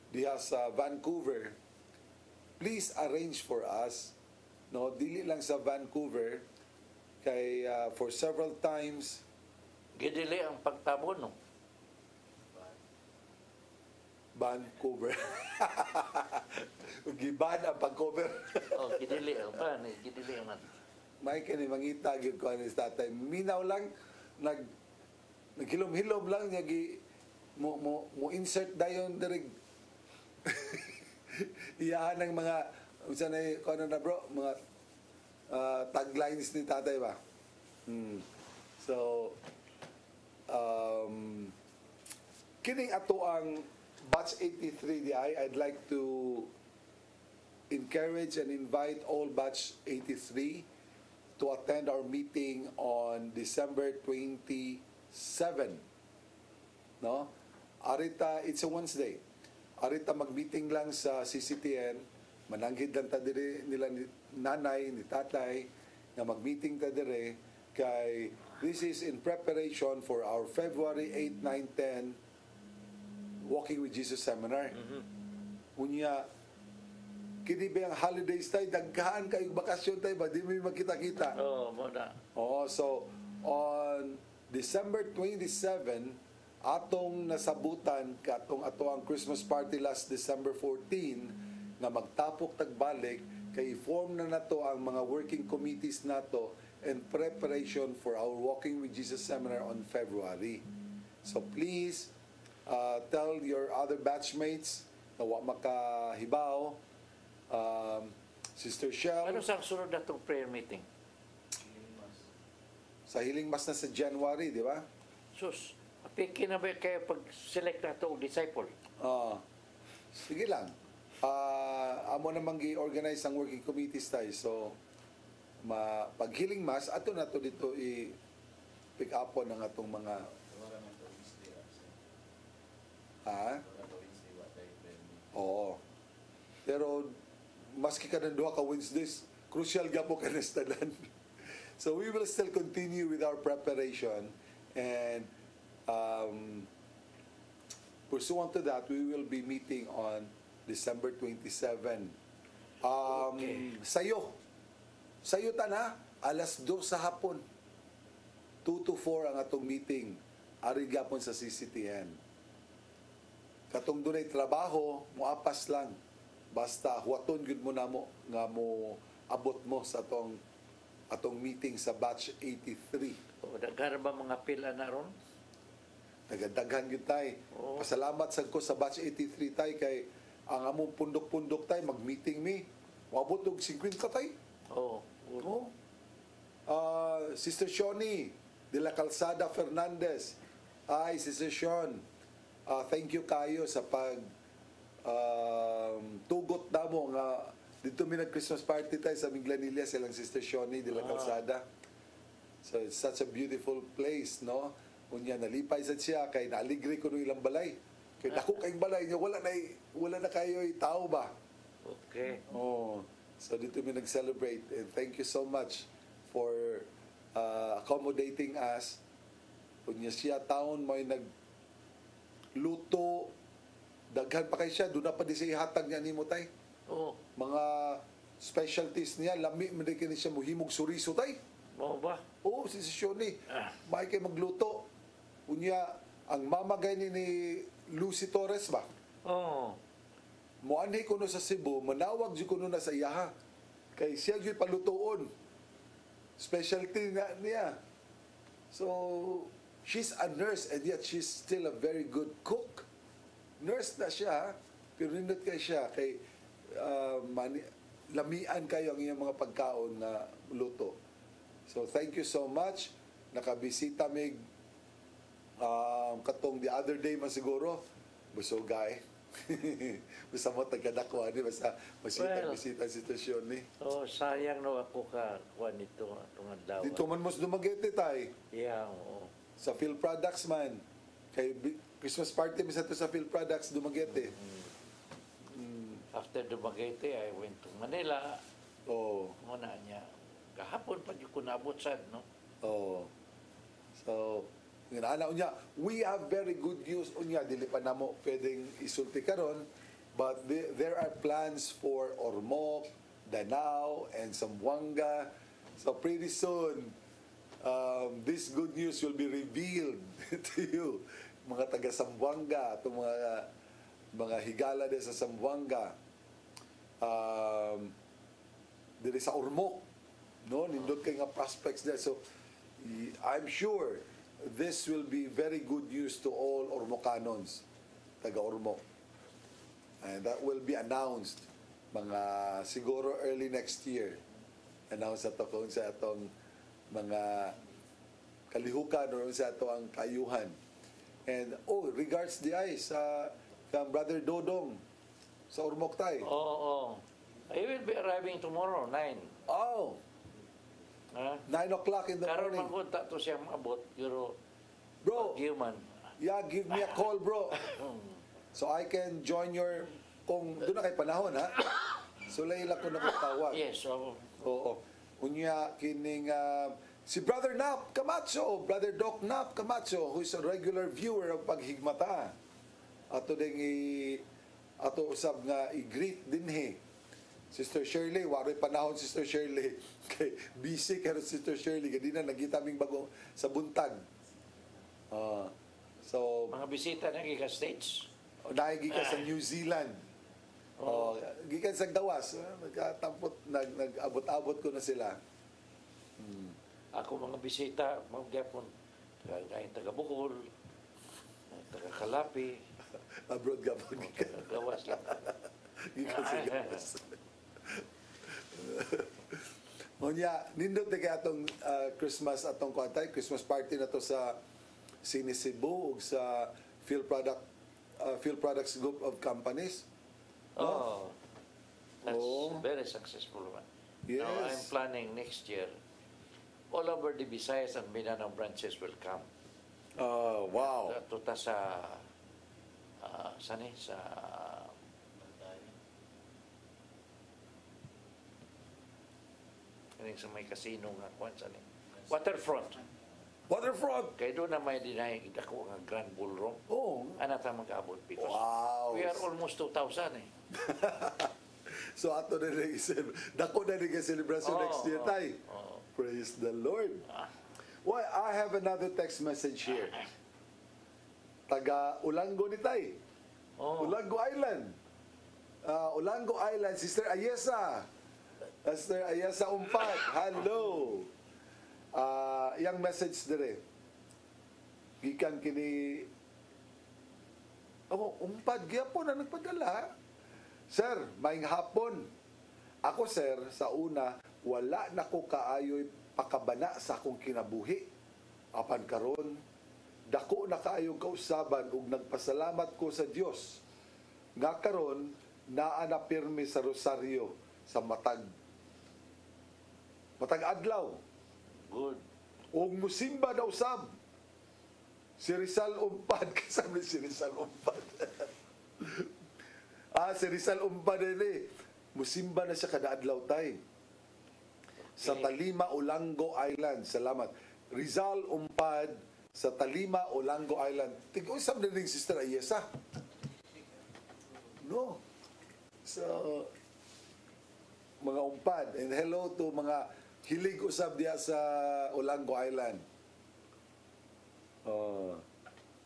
diha sa Vancouver, please arrange for us. No, dili lang sa Vancouver, kay for several times Gidili ang pagtabo, no? Vancouver. Giban ang pag-cover. Gidili ang ban. Gidili ang man. May kani mangita gyud ko ani tatay. Minaw lang naghilom-hilom lang niya mo insert dayon dirig. Iyahan ng mga unsa na kuno na bro, mga taglines ni tatay ba. So kining ato ang batch 83 di I'd like to encourage and invite all batch 83 to attend our meeting on December 27. No? Arita, it's a Wednesday. Arita mag-meeting lang sa CCTN, mananghid lang ta dire nila ni nanay, ni tatay, na mag-meeting ta dire kay this is in preparation for our February 8, 9, 10 Walking with Jesus seminar. Unya, kini ba ang holidays tayo, daghan kayo bakasyon tayo ba? Di mo makita-kita. Oo, muna. Oo, so on December 27, atong nasabutan katong ato ang Christmas party last December 14 nga magtapok tagbalik kay form na nato ang mga working committees nato in preparation for our Walking with Jesus seminar on February. So please tell your other batchmates na wa makahibaw. Sister Shell, Ano sa sunod na itong prayer meeting? sa Hiling Mas na sa January, di ba? Sus, apiki na ba kayo pag-select na ito disciple? Sige lang. Amo namang gi-organize ang working committees tayo. So, pag-Hiling Mas, ato na to dito i-pick up ng atong mga... Oo. Pero, maski ka ng duha ka Wednesdays, crucial gapo ka na stadan. So we will still continue with our preparation, and pursuant to that, we will be meeting on December 27. Sayo ta na, alas 2 sa hapon. 2 to 4 ang atong meeting. Ari gapon sa CCTN. Katong dunay trabaho, muapas lang. Basta huwaton gud mo namo nga mo abot mo sa atong meeting sa batch 83. O, daghan ba mga pila na ron? Nagadaghan gud tay. Oo. Pasalamat sad ko sa batch 83 tay kay ang among pundok-pundok tay mag-meeting mi. Moabot og 50 tay. Oo. Oh. Sister Shoni de la Calzada Fernandez. Ay, Sister Sean. Thank you kayo sa pag tugot na mo nga dito mi nag-Christmas party tayo sa Minglanilla silang Sister Shoni de la Calzada. So it's such a beautiful place, no? Unya nalipay sad siya kay naaligre ko no ilang balay. Kay dako kayong balay niya wala na kayo tao ba? Okay. Oh. So dito mi nag-celebrate, and thank you so much for accommodating us. Unya siya taon may nagluto, daghan pa kay siya, doon na pa di siya ihatag niya nimo tay. Oo. Mga specialties niya, lami man din kini siya muhimog suriso tay. Mo ba? Oo, si Shoni. May kay magluto. Unya, ang mamagay ni Lucy Torres ba? Oo. Muanhi ko no sa Cebu, manawag jud ko no na sa iyaha. Kay siya jud palutoon. Specialty niya. So, she's a nurse and yet she's still a very good cook. Nurse na siya, pero nindot kay siya kay lamian kayo ang iyang mga pagkaon na luto. So thank you so much. Nakabisita mig katong the other day man siguro. Busogay. Basta mo tagadako ani basta bisita sitwasyon ni. Oh, sayang no ako ka kuan nito atong adlaw. Dito man mos Dumaguete tay. Yeah, oo. Sa Phil Products man. Kay Christmas party mi sa to sa Phil Products Dumaguete. After Dumaguete, I went to Manila. Oh. Muna niya. Kahapon pa yung kunabot sad, no? Oh. So, ngana unya, we have very good news unya dili pa namo pwedeng isulti karon, but there are plans for Ormoc, Danao, and Zamboanga. So pretty soon, this good news will be revealed to you, mga taga Zamboanga, itong mga higala din sa Zamboanga. Dili sa Ormoc, no, nindot kay nga prospects there. So I'm sure this will be very good news to all Ormocanons, taga Ormoc, and that will be announced mga siguro early next year. Announce ato kung sa atong mga kalihukan o sa ato ang kayuhan. And regards di ay sa Brother Dodong sa Ormoc tay. Oo. I will be arriving tomorrow, 9. Oh, Ha? 9 o'clock in the Karon morning. magkunta to siya maabot, pero Bro, human. yeah, give me a call, bro. So I can join your, kung doon na kay panahon, ha? So layla ko na tawag. Yes, so, Oo. Unya, kining, si Brother Nap Camacho, Brother Doc Nap Camacho, who is a regular viewer of Paghigmata. Ato ding ato usab nga i-greet dinhi. Sister Shirley, waray panahon Sister Shirley. Kay busy karon Sister Shirley, kadi na nagita ming bago sa buntag. So mga bisita na kay States. dahil gikan sa New Zealand. Gikan sa Gawas, nagkatampot, nag-abot-abot ko na sila. Ako mga bisita, mga gapon, taga Bukol, taga Kalapi, Abroad ka po, gikan. gawas lang. Gikan sa Gawas. Ngunya, nindot na kaya atong Christmas atong kuantay, Christmas party na to sa Cine Cebu ug sa Phil Products Group of Companies. Oh, that's Oh. very successful one. Yes. Now I'm planning next year, all over the Visayas and Mindanao branches will come. Wow. Tuta sa, saan eh? Sa, sa may casino nga kwan saan eh? Waterfront. Waterfront. Kaya doon na may dinay ako nga Grand Ballroom. Oh. Anata mag-abot because Wow. we are almost 2,000 eh. So ato na rin dako na rin celebration next year tay. Praise the Lord. Well, I have another text message here. Taga Ulango ni tay. Ulango Island. Ulango Island, Sister Ayesa. Sister Ayesa Umpad. Hello. Yang message dire. Gikan kini Umpad gyapon na nagpadala. Sir, maing hapon. Ako, sir, sa una, wala na ko kaayoy pakabana sa akong kinabuhi. Apan karon, dako na kaayong kausaban ug nagpasalamat ko sa Dios. Nga karon, naa na pirmi sa rosaryo sa matag adlaw. Good. Ug musimba na usab. Si Rizal Umpad, kasama si Rizal Umpad. Si Rizal Umpad din musimba na siya kada adlaw tay. Sa Talima, Olango Island. Salamat. Rizal Umpad sa Talima, Olango Island. Tig-usap na rin Sister Ayesa. No. So, mga umpad. And hello to mga hilig usab diya sa Olango Island.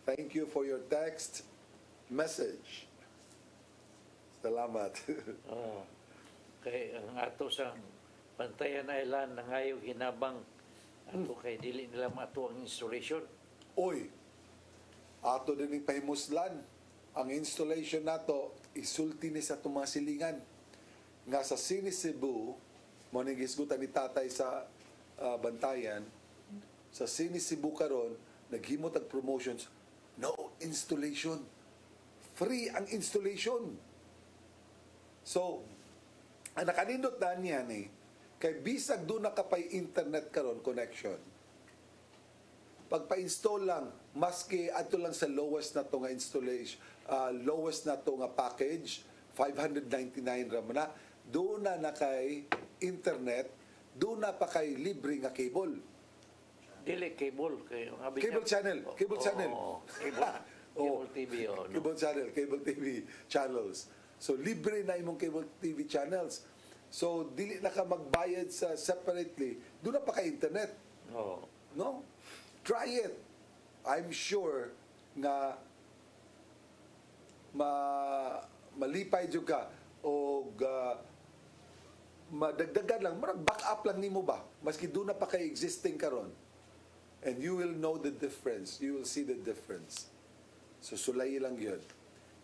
Thank you for your text message. Salamat. Kay ang ato sa Pantayan Island nangayo hinabang ato kay dili nila mato ang installation. Oy, ato din yung pahimuslan. Ang installation nato, isulti ni sa itong mga silingan. Nga sa Cine Cebu, mo gisgutan ni tatay sa Bantayan, sa Cine Cebu karon naghimot ang promotions, no installation. Free ang installation. So, ang nakanindot na niyan kay bisag doon na kapay internet karon connection. Pagpa-install lang, maski ato lang sa lowest na to nga installation, lowest na to nga package, 599 ram na, doon na kay internet, doon na pa kay libre nga cable. Dili cable kay Cable channel, cable channel. Cable TV no? Cable channel, cable TV channels. So libre na imong cable TV channels. So dili na ka magbayad sa separately, doon na pa kay internet. No? Try it. I'm sure nga malipay jud ka o madagdagan lang, marag back up lang nimo ba? Maski doon na pa kay existing karon. And you will know the difference. You will see the difference. So sulay lang yun.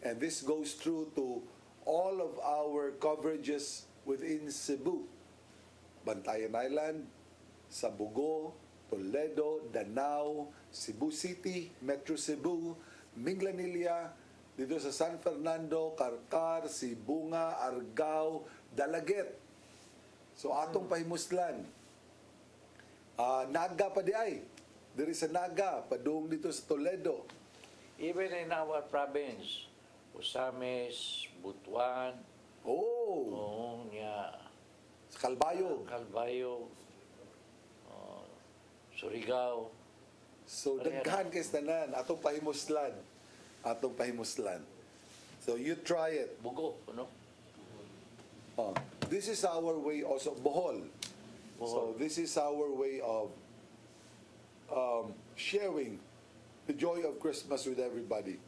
And this goes through to all of our coverages within Cebu. Bantayan Island, Sabugo, Toledo, Danao, Cebu City, Metro Cebu, Minglanilla, dito sa San Fernando, Carcar, Sibunga, Argao, Dalaget. So atong pahimuslan. Naga pa di ay. Diri sa Naga, padung dito sa Toledo. Even in our province, Usamis, Butuan, Oh, niya, sa Calbayog. Calbayog, Surigao. So daghan kay tanan atong pahimuslan. Atong pahimuslan. So you try it. Bugo, ano? This is our way also, Bohol. So this is our way of sharing the joy of Christmas with everybody.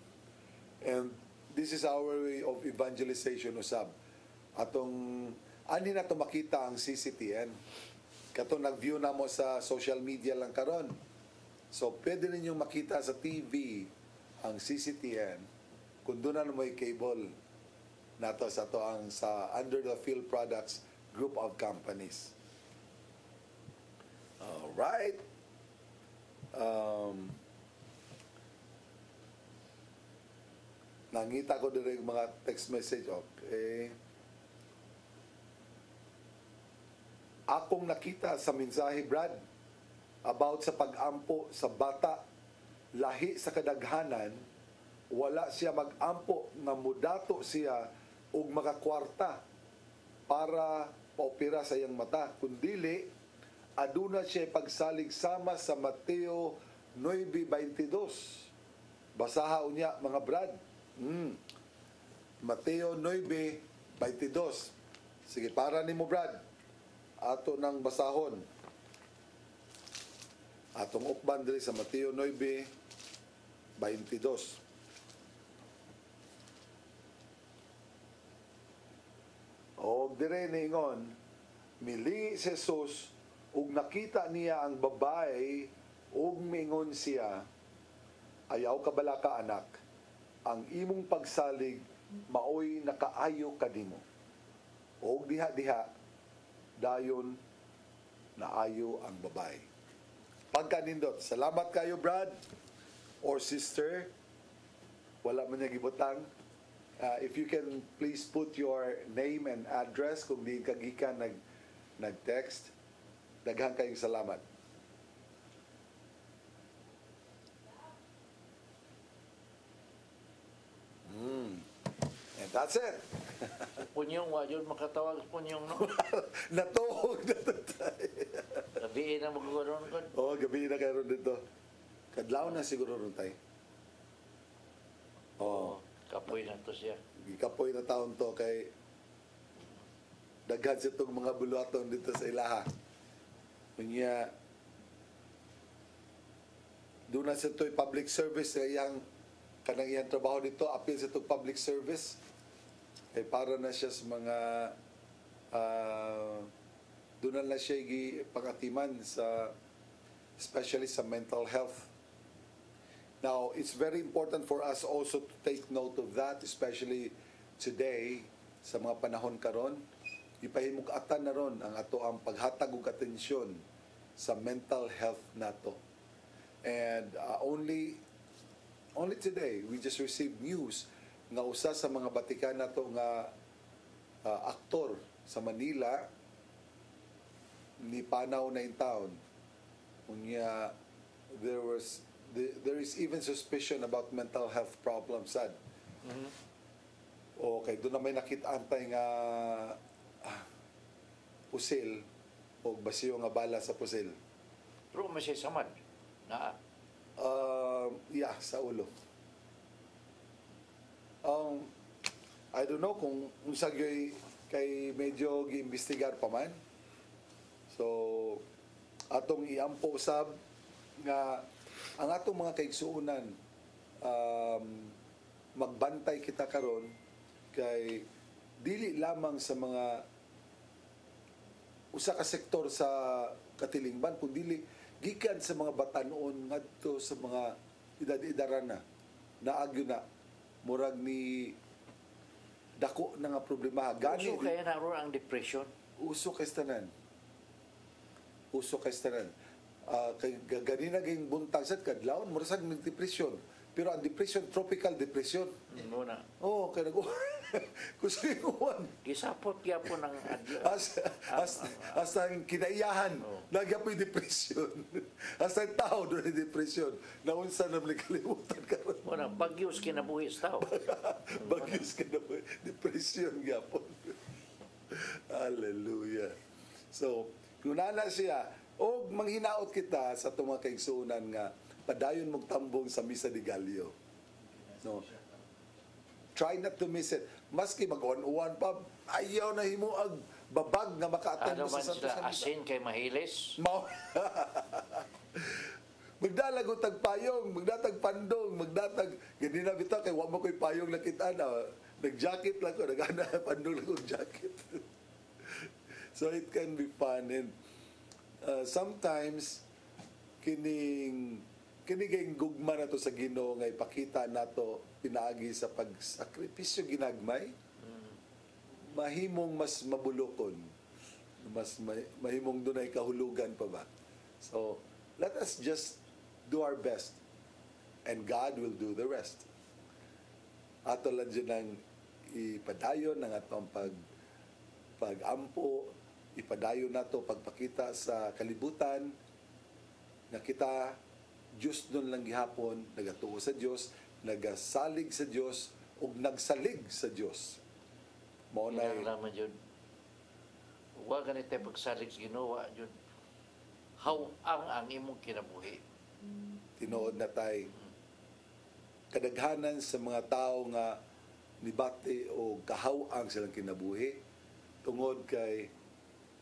And this is our way of evangelization usab. Atong ani na to makita ang CCTN. Katong nag-view na mo sa social media lang karon. So pwede ninyong makita sa TV ang CCTN kung doon na may cable nato sa to ang sa Under the Field Products group of companies. All right. Nangita ko din mga text message. Okay. Akong nakita sa mensahe, Brad, about sa pag-ampo sa bata, lahi sa kadaghanan, wala siya mag-ampo na mudato siya og makakwarta para paopera sa iyang mata. Kundili, aduna siya pagsalig sama sa Mateo 9:22. Basaha unya mga Brad. Mateo 9:22. Sige, para nimo Brad. Ato nang basahon. Atong ukban diri sa Mateo 9:22. Og dire ningon, mili si Jesus ug nakita niya ang babae ug mingon siya, ayaw ka bala ka anak, ang imong pagsalig maoy nakaayo kadimo. Og diha-diha dayon naayo ang babae. Pagkanindot, salamat kayo Brad or sister. Wala man niya gibutang. If you can please put your name and address kung di ka gikan nag-text. Daghang kayong salamat. And that's it. Punyong, wajon makatawag punyong, no? Natuhog na tatay. Gabi na magkaroon ko. Oo, gabi na kayo dito. Kadlaw na siguro ron tayo. Oo. Kapoy na to siya. Kapoy na taon to kay daghan sa itong mga buluaton dito sa ilaha. Kunya, doon na sa ito'y public service sa iyang kanang iyang trabaho dito, appeal sa itong public service. Kay para na siya sa mga doon na siya pangatiman sa especially sa mental health. Now, it's very important for us also to take note of that, especially today, sa mga panahon karon. Ipahimug-atan na ron ang ato ang paghatag og atensyon sa mental health nato. And only today, we just received news nga usa sa mga batikan nato nga aktor sa Manila ni panaw na in town. Unya, there is even suspicion about mental health problems, sad. Okay, doon na may nakita-antay nga pusil o basiyo nga bala sa pusil. Pero masay samad na Yeah, sa ulo. I don't know kung unsa kay medyo giimbestigar pa man. So atong iampo usab nga ang atong mga kaigsuonan magbantay kita karon kay dili lamang sa mga usa ka sektor sa katilingban kundi gikan sa mga batanon ngadto sa mga edad-edaran na naagyo na murag ni dako na nga problema gani uso kaya naroon ang depression. Uso kay tanan kay ganina ging buntag sad kadlawon murag sa depression Pero ang depression, tropical depression. Muna. Oh, kaya gusto yung Gisapot gyapon ng adyo. as ang kinaiyahan, nagyapoy depression. As ang tao doon yung depression. Naunsa na kalimutan ka ron. Muna, bagyos kinabuhi sa tao. Bagyos ka na po. Depression gyapon. Hallelujah. So, kung nana siya, o manghinaot kita sa itong mga kaigsuunan nga, padayon mong tambong sa Misa de Gallo. No? Try not to miss it. Maski mag-on-uwan pa, ayaw na himuag babag nga maka-attend Ano mo sa man Santo sila, Misa. asin kay mahilis? Magdalag o tagpayong, magdatag pandong, magdatag, ganina bitaw, kay wag mo ko'y payong nakita na, nag-jacket lang ko, nag-ana, pandong lang kong jacket. So it can be fun, and sometimes, kining gugma na to sa Ginoo nga ipakita nato pinaagi sa pagsakripisyo ginagmay, mahimong mas mabulokon, mas mahimong dunay kahulugan pa ba. So let us just do our best and God will do the rest. Ato lang dyan ang ipadayon ng atong pag-ampo, ipadayon nato pagpakita sa kalibutan na kita Diyos nun lang gihapon, nagatuo sa Diyos, nagasalig sa Diyos, ug nagsalig sa Diyos. Mao na Laman yun. Huwag ganito pagsalig sa ginawa yun. How ang imong kinabuhi. tinuod na tay. Kadaghanan sa mga tao nga nibati o kahawang silang kinabuhi tungod kay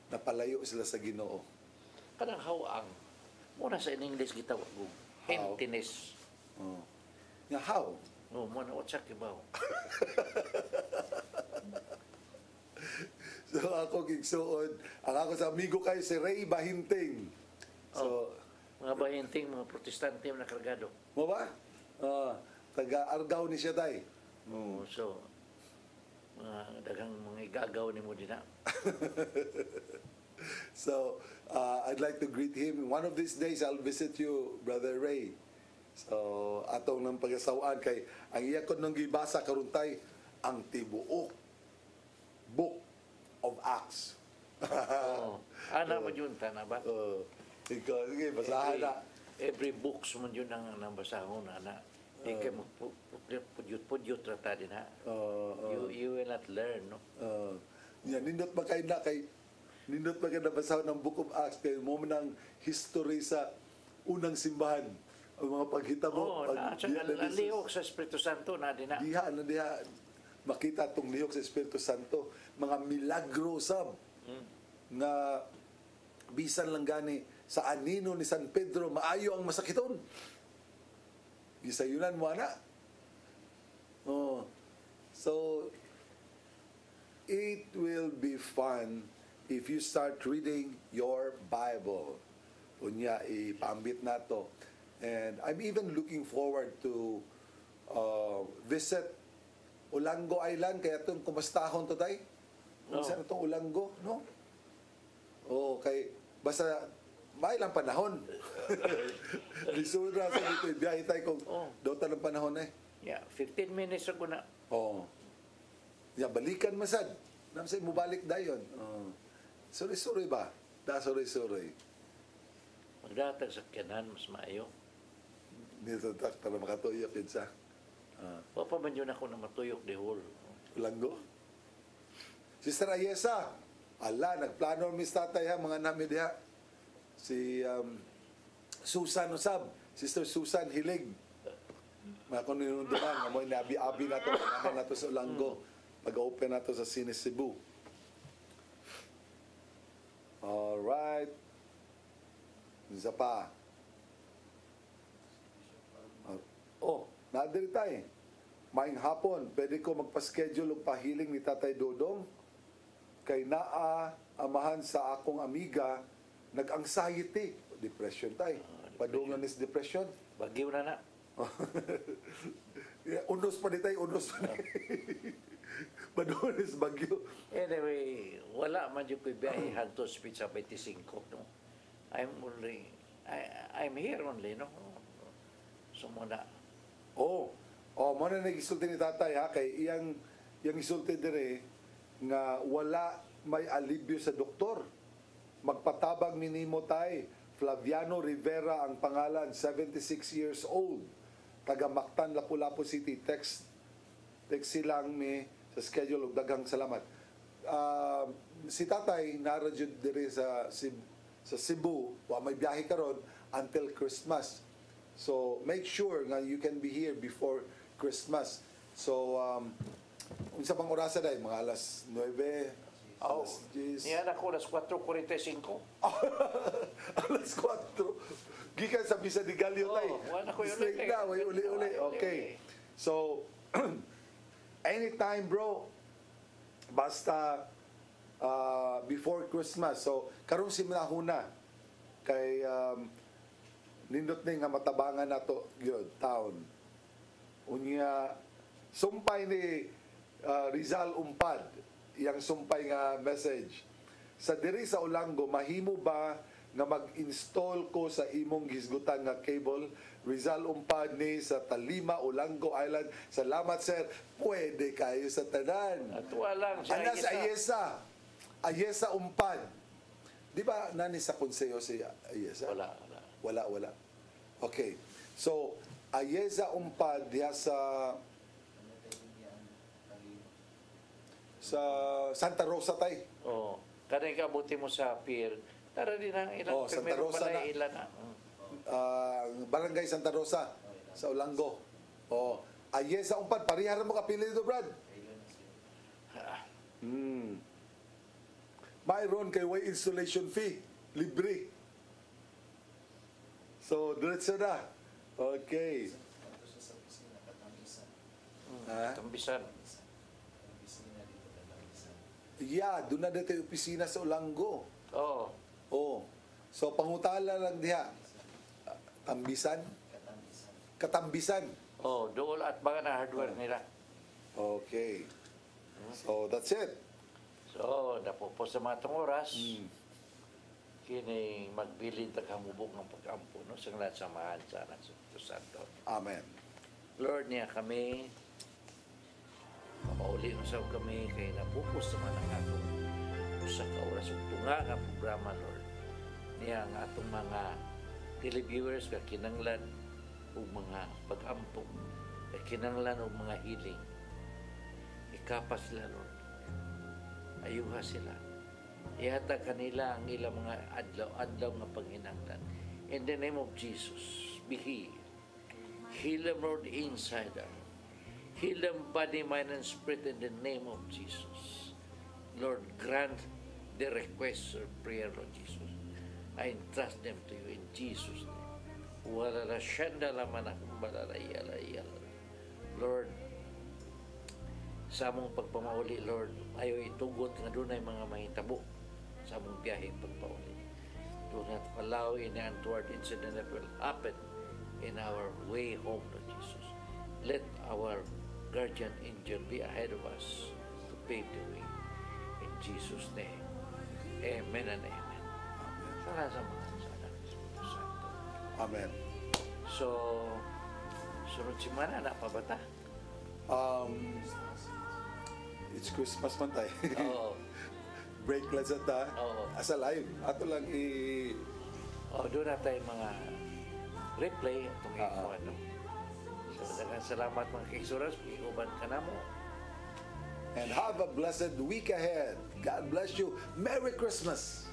napalayo sila sa Ginoo. Kanang hawang. Muna sa in English gitawag og emptiness. Oh. Nga how? No, muna otsak kibaw. So ako gigsuon, ang ako sa amigo kay si Ray Bahinting. So, mga bahinting, mga protestante na kargado. mo ba? Taga-Argao ni siya tay. So, mga daghang mga igagaw ni mo din na. So, I'd like to greet him. One of these days, I'll visit you, Brother Ray. So, atong ng pag-asawaan kay ang iya ko nang gibasa karuntay ang tibuok Book of Acts. Ana mo yun, tana ba? Ikaw, sige, basahan na. Every books mo yun ang nabasahon, ana. Di kayo pudyot rata din ha. You will not learn, no? Nindot ba kayo na kay nindot ba kayo nabasahon ng Book of Acts kay mo ng history sa unang simbahan. Ang mga paghitabo. Nalihok sa Espiritu Santo na din ha. Diha makita itong lihok sa Espiritu Santo, mga milagro sab nga bisan lang gani sa anino ni San Pedro maayo ang masakiton. Gisayunan mo ana. So it will be fun if you start reading your Bible. Unya ipambit nato. And I'm even looking forward to visit Ulango Island, kaya itong kumastahon to tay? Saan itong Ulango, no? Kay, basta, may lang panahon. Lisura sa dito, biyahe tayo kung dota ng panahon eh. Yeah, 15 minutes ako na. Balikan masad. Namsay mo balik dayon. Suri-suri ba? Suri-suri. Magdatag sa kyanan, mas maayo. Dito tak, para makatuyok yun sa. Papa man yun ako na matuyok di whole. Ulango? Sister Ayesa, nagplano mis tatay ha, mga namin diha. Si Susan Usab, Sister Susan Hilig. Mga kung ninunduman, amoy nabi-abi na ito, pagkaman na ito sa Ulango. Pag-open na ito sa Cine Cebu. Alright. Isa pa. Nadiri tayo. Maing hapon, pwede ko magpa-schedule og pahiling ni Tatay Dodong kay naa amahan sa akong amiga nag-anxiety, depression tayo. Padungan is depression. Bagyo na na. Unos pa ni tayo, unos pa ni. Padungan is bagyo. Anyway, wala man yung bibiyahe hangtod sa Pizza 25, no? I'm here only, no? So muna, Oh, mo na nag-isulti ni tatay ha, kay iyang isulti dire nga wala may alibyo sa doktor. Magpatabang minimo tay, Flaviano Rivera ang pangalan, 76 years old. Taga Mactan, Lapu-Lapu City. Text silang mi sa schedule ug daghang salamat. Si tatay naradyo dire sa Cebu, wa may biyahe karon until Christmas. So make sure nga you can be here before Christmas. So unsa pang orasa day, mga alas 9, alas 10. Niyan ako, alas 4:45. Alas 4. Gikan sa Bisa de Gallo tay. wala ko yun Straight na, way uli. Okay. So anytime bro, basta before Christmas. So karong simnahuna kay nindot ni nga matabangan nato gyud taon. Unya sumpay ni Rizal Umpad, iyang sumpay nga message. Sa diri sa Ulango, mahimo ba nga mag-install ko sa imong gisgutan nga cable? Rizal Umpad ni sa Talima, Ulango Island. Salamat sir. Pwede kayo sa tanan. At walang siya. Ana sa Ayesa Umpad. Di ba nani sa konseyo si Ayesa? Wala. Okay. So, Ayesa Umpad diya sa Santa Rosa tay. Oh, kanay kabuti mo sa pier. Tara din ang ilang Santa Rosa na. Ilan na. Barangay Santa Rosa sa Ulango. Ayesa Umpad, parihara mo kapili dito, Brad. Mayroon kay way installation fee, libre. So, diretso na. Okay. Tambisan. Yeah, doon na dito yung opisina sa Ulango. Oo. So, pangutala lang diha. Tambisan? Katambisan. Doon at mga na hardware nila. Okay. So, that's it. So, napupos sa mga itong oras, kini magbilin tagamubok ng pag-ampo, no? Sa lahat samahan sa anak sa Santo. Amen. Lord, niya kami, mapauli na sa kami, kay napupos sa mga atong usa ka oras ug tunga nga programa, Lord. Niya ang atong mga televiewers ka kinanglan ug mga pag-ampo, kinanglan ug mga healing. Ikapas sila, Lord. Ayuha sila. Ihatag kanila ang ilang mga adlaw nga panghinanglan. In the name of Jesus, be healed. Heal them, Lord, inside out. Heal them body, mind, and spirit in the name of Jesus. Lord, grant the request of prayer, Lord Jesus. I entrust them to you in Jesus' name. Lord, sa among pagpamauli, Lord, ayaw itugot nga doon ay mga mahitabo sa among biyahe pagpauli. Do not allow any untoward incident that will happen in our way home, Lord Jesus. Let our guardian angel be ahead of us to pave the way. In Jesus' name. Amen and amen. Sana sa mga anak ng Espiritu Santo. Amen. So, sunod simana na pa ba ta? It's Christmas man tayo. Oo. Break lang sa ta. Oo. Asa live. Ato lang doon na tayo mga replay itong ano. So, salamat mga kaigsuras. Iuban ka na mo. And have a blessed week ahead. God bless you. Merry Christmas.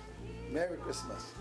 Merry Christmas.